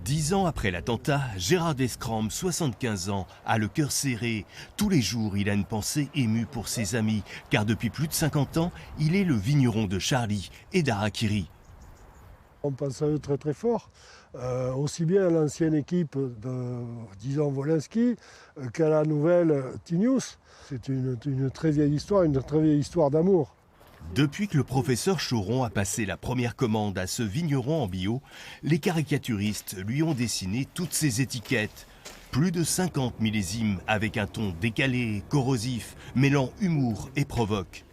10 ans après l'attentat, Gérard Descrampes, 75 ans, a le cœur serré. Tous les jours, il a une pensée émue pour ses amis, car depuis plus de 50 ans, il est le vigneron de Charlie et d'Harakiri. On pense à eux très très fort, aussi bien à l'ancienne équipe de, disons, Wolinski qu'à la nouvelle Tinius. C'est une très vieille histoire d'amour. Depuis que le professeur Choron a passé la première commande à ce vigneron en bio, les caricaturistes lui ont dessiné toutes ses étiquettes. Plus de 50 millésimes avec un ton décalé, corrosif, mêlant humour et provoque.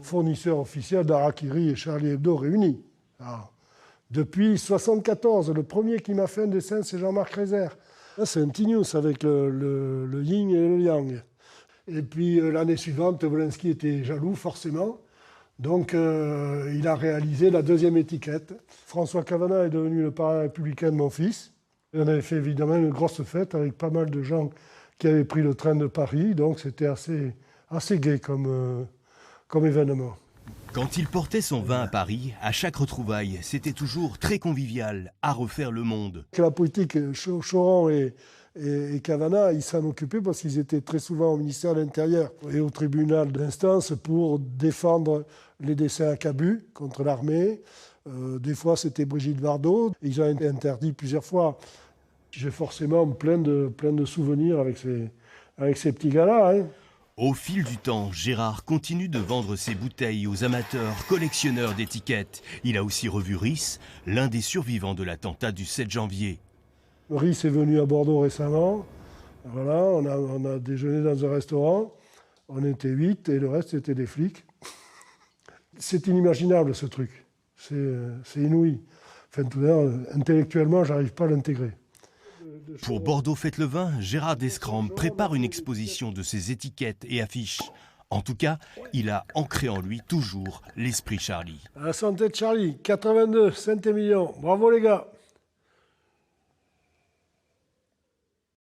Fournisseur officiel d'Harakiri et Charlie Hebdo réunis. Alors, depuis 1974, le premier qui m'a fait un dessin, c'est Jean-Marc Rézère. C'est un Tinius avec le yin et le yang. Et puis l'année suivante, Wolinski était jaloux, forcément. Donc il a réalisé la deuxième étiquette. François Cavanat est devenu le parrain républicain de mon fils. Et on avait fait évidemment une grosse fête avec pas mal de gens qui avaient pris le train de Paris. Donc c'était assez gai comme événement. Quand il portait son vin à Paris, à chaque retrouvaille, c'était toujours très convivial, à refaire le monde. La politique, Choron et Cavanat, ils s'en occupaient parce qu'ils étaient très souvent au ministère de l'Intérieur et au tribunal d'instance pour défendre les dessins à Cabu contre l'armée. Des fois, c'était Brigitte Bardot. Ils ont été interdits plusieurs fois. J'ai forcément plein de souvenirs avec ces petits gars-là. Hein. Au fil du temps, Gérard continue de vendre ses bouteilles aux amateurs, collectionneurs d'étiquettes. Il a aussi revu Riss, l'un des survivants de l'attentat du 7 janvier. Riss est venu à Bordeaux récemment. Voilà, on a déjeuné dans un restaurant. On était 8 et le reste, c'était des flics. C'est inimaginable, ce truc. C'est inouï. Enfin, tout d'abord, intellectuellement, j'arrive pas à l'intégrer. Pour Bordeaux Fête le Vin, Gérard Descrampes prépare une exposition de ses étiquettes et affiches. En tout cas, il a ancré en lui toujours l'esprit Charlie. À la santé de Charlie, 82, Saint-Émilion. Bravo les gars!